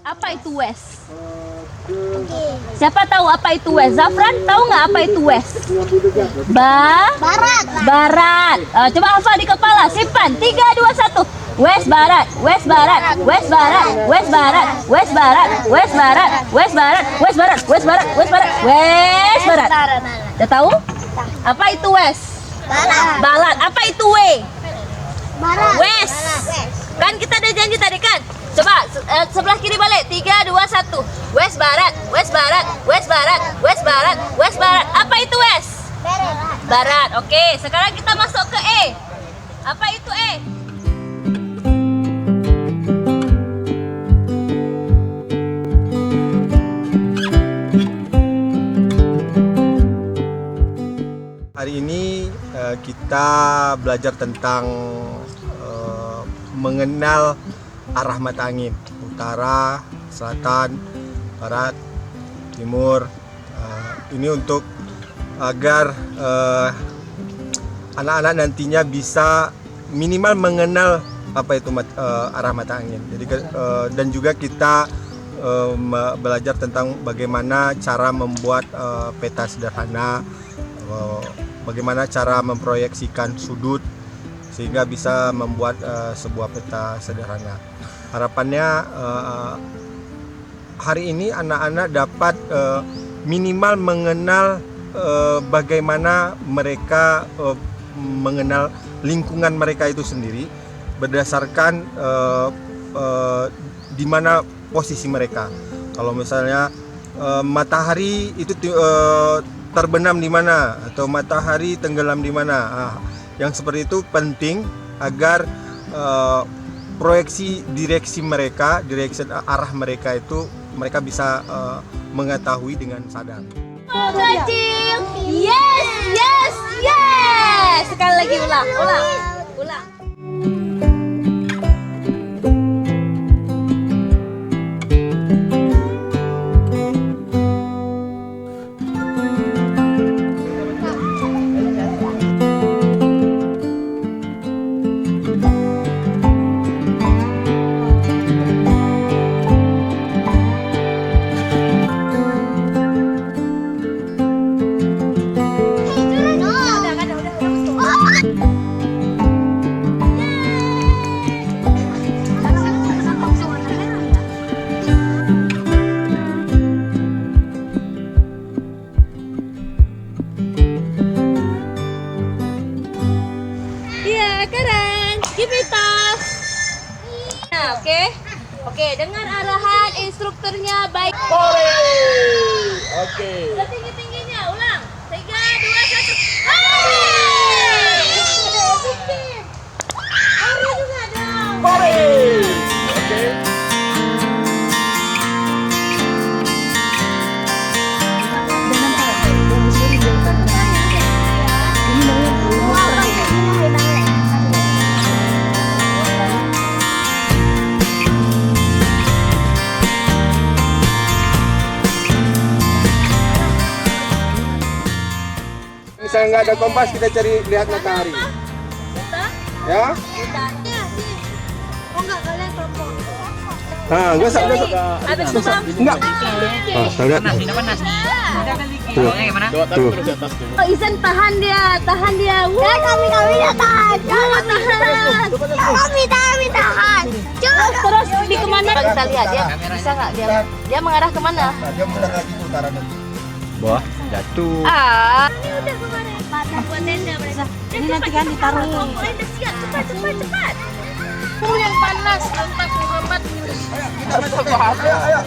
Apa itu West? Siapa tahu apa itu West? Zafran tahu nggak apa itu West? Barat. Barat. Coba hafal di kepala. Simpan. 3, 2, 1. West Barat. West Barat. West Barat. West Barat. West Barat. West Barat. West Barat. West Barat. West Barat. West Barat. West Barat. Udah tahu? Apa itu West? Barat. Apa itu W? Barat. West. Kan kita ada janji tadi kan? Coba sebelah kiri balik. 3, 2, 1. West Barat. West Barat. West Barat. West Barat. West Barat. Apa itu West? Barat. Oke, sekarang kita masuk ke E. Apa itu E? Hari ini kita belajar tentang mengenal arah mata angin, utara, selatan, barat, timur. Ini untuk agar anak-anak nantinya bisa minimal mengenal apa itu arah mata angin. Jadi dan juga kita belajar tentang bagaimana cara membuat peta sederhana, bagaimana cara memproyeksikan sudut sehingga bisa membuat sebuah peta sederhana. Harapannya hari ini anak-anak dapat minimal mengenal bagaimana mereka mengenal lingkungan mereka itu sendiri berdasarkan di mana posisi mereka. Kalau misalnya matahari itu terbenam di mana atau matahari tenggelam di mana. Yang seperti itu penting agar proyeksi direksi mereka, direksi arah mereka itu mereka bisa mengetahui dengan sadar. Kecil. Yes, yes, yes. Sekali lagi ulang. Nah, oke, dengar arahan instrukturnya baik. Oke. Setinggi-tingginya, ulang. 3, 2, 1. Oke. Misalnya nggak ada kompas, kita cari lihat matahari. Ya? Oh enggak, kalian kelompok. Nah, nggak usah. Habis itu Mam. Enggak. Saya lihat. Tuh. Tuh. Oh, Izan tahan dia. Ya kami ya tahan. Kami tahan. Terus di kemana? Kita lihat dia bisa nggak dia mengarah kemana? Nah, dia mengarah lagi ke utara nanti. Wah, jatuh. Ini udah kemarin. Buat tenda mereka. Ini nanti kan ditaruh. Udah siap, cepat. Yang panas, 44 minus. Ayo.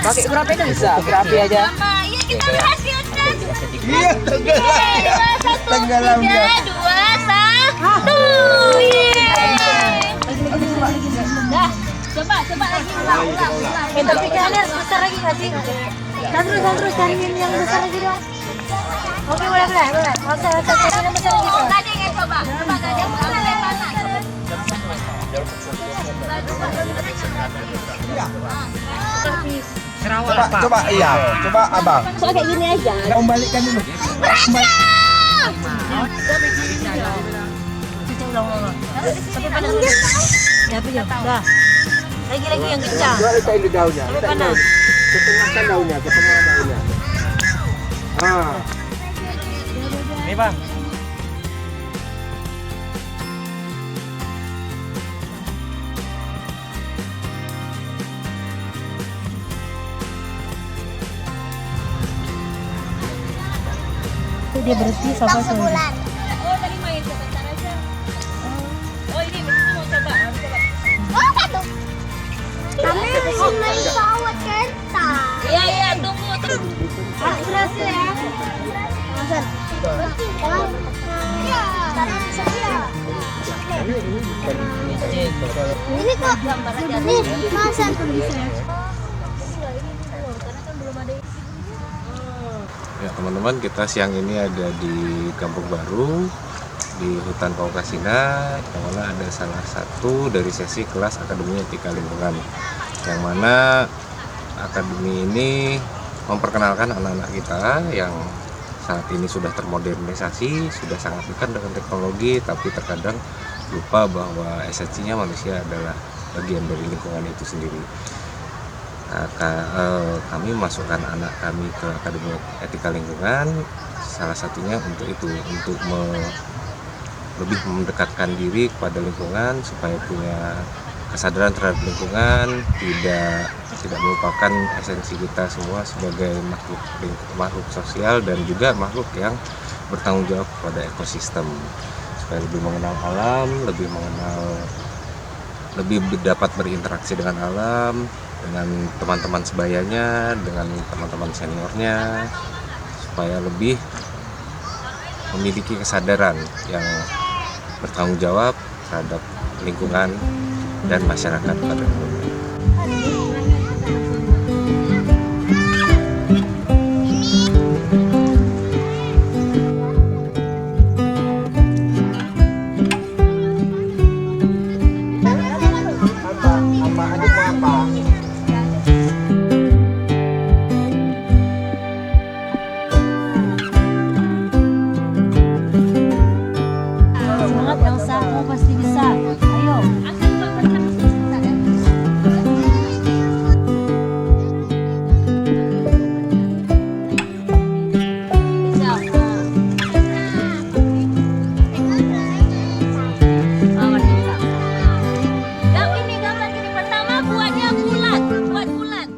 Pakai berapi kan bisa, berapi aja. Iya, kita berhasilkan. Iya, tenggelam dia. 3, 2, 1. Dah, coba lagi ulang. Tapi kalian besar lagi nggak sih? Terus cariin yang besar lagi dong. Oke, boleh. Masa cariin yang besar lagi. Gading ya, coba gading. Yang panas. Coba iya, coba abang. Soal kayak gini aja. Kembalikan dulu. Ulang. Sampai panas. Ya, udah. Lagi yang kencang. Letak ini daunnya. Sampai panas. Ketengahkan daunnya, ketengah daunnya. Ini bang. Dia berhenti sampai sebulan. Oh, tadi main sebentar aja. Oh, ini begitu mau coba. Kami masih pesawat kereta. Iya, tunggu. Berhasil ya. Hasan. Iya. Ini kok ini Hasan tulisnya. Ya teman-teman, kita siang ini ada di Kampung Baru di hutan Paukasina, yang mana ada salah satu dari sesi kelas Akademi Etika Lingkungan, yang mana akademi ini memperkenalkan anak-anak kita yang saat ini sudah termodernisasi, sudah sangat dekat dengan teknologi, tapi terkadang lupa bahwa esensinya manusia adalah bagian dari lingkungan itu sendiri. Kami masukkan anak kami ke Akademi Etika Lingkungan, salah satunya untuk itu, untuk lebih mendekatkan diri kepada lingkungan supaya punya kesadaran terhadap lingkungan, tidak melupakan esensi kita semua sebagai makhluk sosial dan juga makhluk yang bertanggung jawab kepada ekosistem, supaya lebih mengenal alam, lebih dapat berinteraksi dengan alam, dengan teman-teman sebayanya, dengan teman-teman seniornya, supaya lebih memiliki kesadaran yang bertanggung jawab terhadap lingkungan dan masyarakat pada umumnya. Semangat Elsa, kamu pasti bisa. Ayo. Yang ini gambar gini pertama buatnya bulat, buat bulat.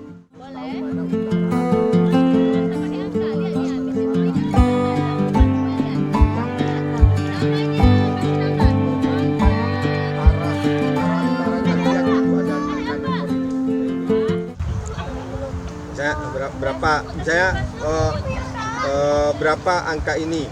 Berapa angka ini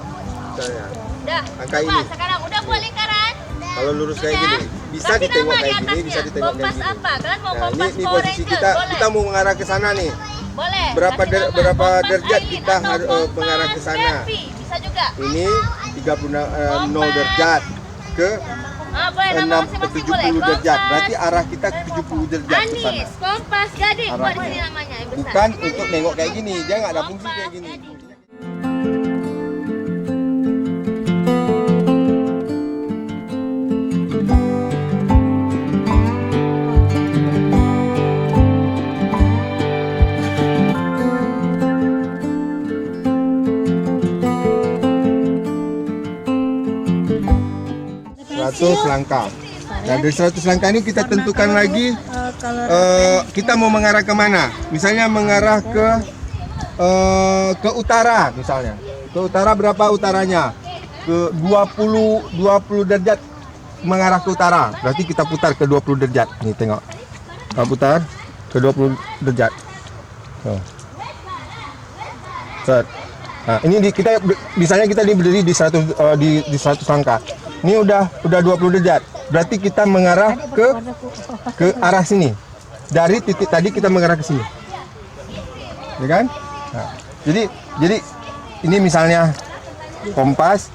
misalnya, Udah. angka Coba, ini sekarang udah buat lingkaran. kalau lurus kayak Udah. gini bisa Kasih ditengok nama di kayak gini, atasnya. bisa ditengok kayak Kompas gini. apa? Kalian mau Nah, kompas ini Power posisi Ranger? kita Boleh. mau mengarah ke sana nih. Boleh. Berapa Kasih nama, berapa kompas derajat Aileen kita atau mengarah ke kompas sana. Sperpi. Bisa juga. Ini 30 derajat ke Boleh nama 6 masing-masing 70 boleh. derajat. Kompas Berarti arah kita 70 derajat ke sana. Anis, kompas gading. Buat di Arahnya. sini namanya yang besar. Bukan untuk nengok kayak gini, dia nggak ada fungsi kayak gini. Langkah. Dan dari 100 langkah ini kita tentukan lagi kita mau mengarah ke mana. Misalnya mengarah ke utara misalnya. Ke utara berapa utaranya? Ke 20 derajat mengarah ke utara. Berarti kita putar ke 20 derajat. Nih tengok. Kita putar ke 20 derajat. Set. Nah, ini kita misalnya kita berdiri di 100 di 100 langkah. Ini udah 20 derajat. Berarti kita mengarah ke arah sini. Dari titik tadi kita mengarah ke sini. Ya kan? Nah, jadi ini misalnya kompas,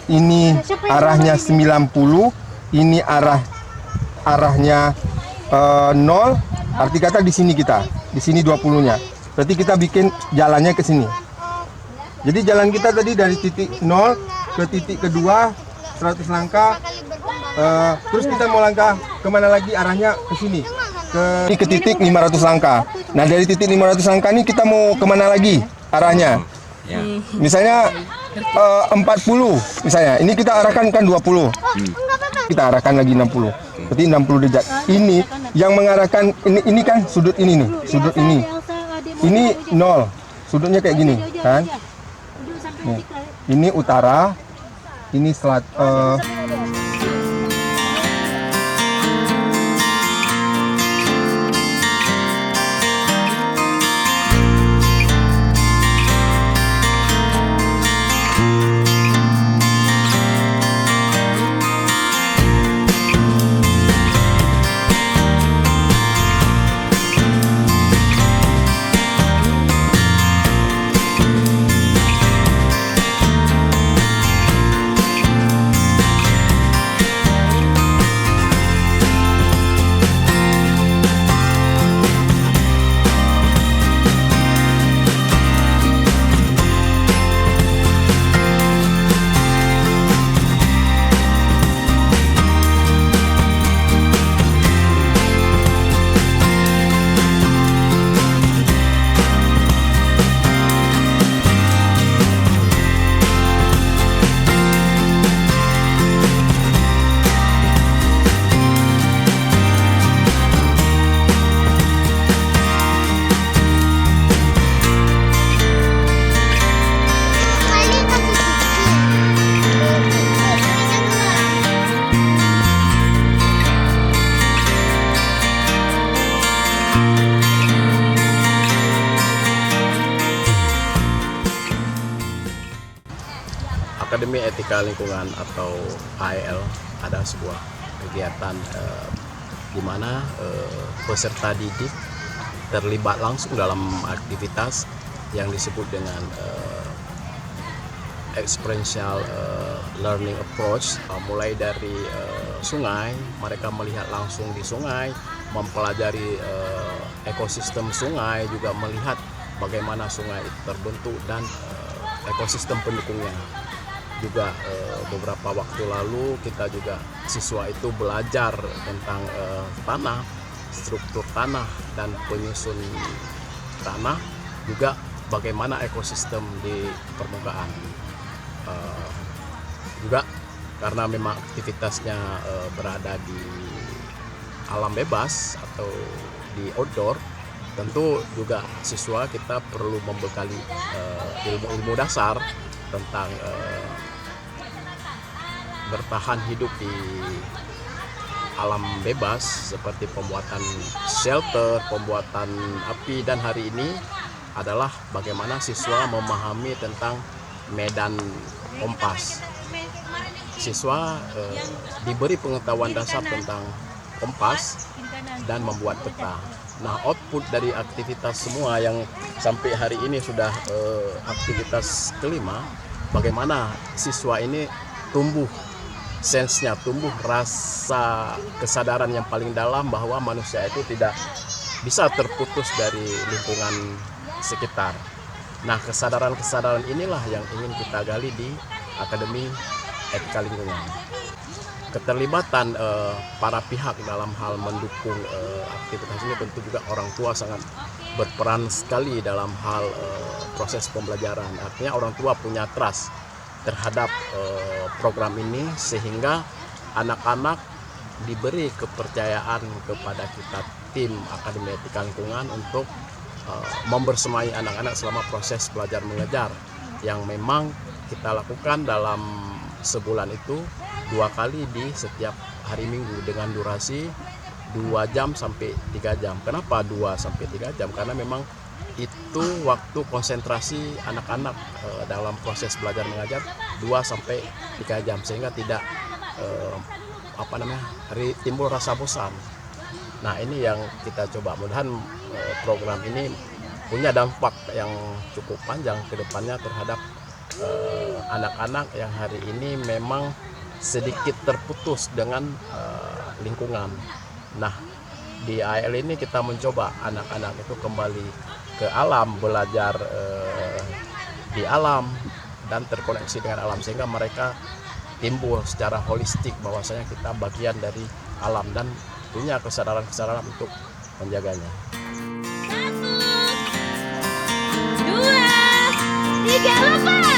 ini arahnya 90, ini arahnya 0, arti kata di sini kita. Di sini 20-nya. Berarti kita bikin jalannya ke sini. Jadi jalan kita tadi dari titik 0 ke titik kedua 100 langkah, terus kita mau langkah kemana lagi, arahnya ke sini. ke titik 500 langkah. Nah dari titik 500 langkah ini kita mau kemana lagi arahnya? Misalnya 40 misalnya, ini kita arahkan kan 20, kita arahkan lagi 60, berarti 60 derajat. Ini yang mengarahkan ini kan sudut ini nih, sudut ini 0, sudutnya kayak gini kan. Nih, ini utara, ini Akademi Etika Lingkungan atau AEL ada sebuah kegiatan di mana peserta didik terlibat langsung dalam aktivitas yang disebut dengan experiential learning approach. Mulai dari sungai, mereka melihat langsung di sungai, mempelajari ekosistem sungai, juga melihat bagaimana sungai itu terbentuk dan ekosistem pendukungnya. Juga beberapa waktu lalu kita juga siswa itu belajar tentang tanah, struktur tanah dan penyusun tanah, juga bagaimana ekosistem di permukaan. Juga karena memang aktivitasnya berada di alam bebas atau di outdoor, tentu juga siswa kita perlu membekali ilmu-ilmu dasar tentang bertahan hidup di alam bebas, seperti pembuatan shelter, pembuatan api, dan hari ini adalah bagaimana siswa memahami tentang medan kompas. Siswa diberi pengetahuan dasar tentang kompas dan membuat peta. Nah, output dari aktivitas semua yang sampai hari ini sudah aktivitas kelima, bagaimana siswa ini tumbuh sensenya, tumbuh rasa kesadaran yang paling dalam bahwa manusia itu tidak bisa terputus dari lingkungan sekitar. Nah, kesadaran-kesadaran inilah yang ingin kita gali di Akademi Etika Lingkungan. Keterlibatan para pihak dalam hal mendukung aktivitas ini tentu juga orang tua sangat berperan sekali dalam hal proses pembelajaran. Artinya orang tua punya trust terhadap program ini, sehingga anak-anak diberi kepercayaan kepada kita tim Akademi Etika Lingkungan untuk membersamai anak-anak selama proses belajar mengajar yang memang kita lakukan dalam sebulan itu 2 kali di setiap hari Minggu dengan durasi 2 jam sampai 3 jam. Kenapa 2 sampai 3 jam? Karena memang itu waktu konsentrasi anak-anak dalam proses belajar mengajar 2 sampai 3 jam, sehingga tidak timbul rasa bosan. Nah, ini yang kita coba, mudah-mudahan program ini punya dampak yang cukup panjang ke depannya terhadap anak-anak yang hari ini memang sedikit terputus dengan lingkungan. Nah, di AEL ini kita mencoba anak-anak itu kembali ke alam, belajar di alam dan terkoneksi dengan alam, sehingga mereka timbul secara holistik bahwasanya kita bagian dari alam dan punya kesadaran-kesadaran untuk menjaganya. 1, 2, 3, lepas.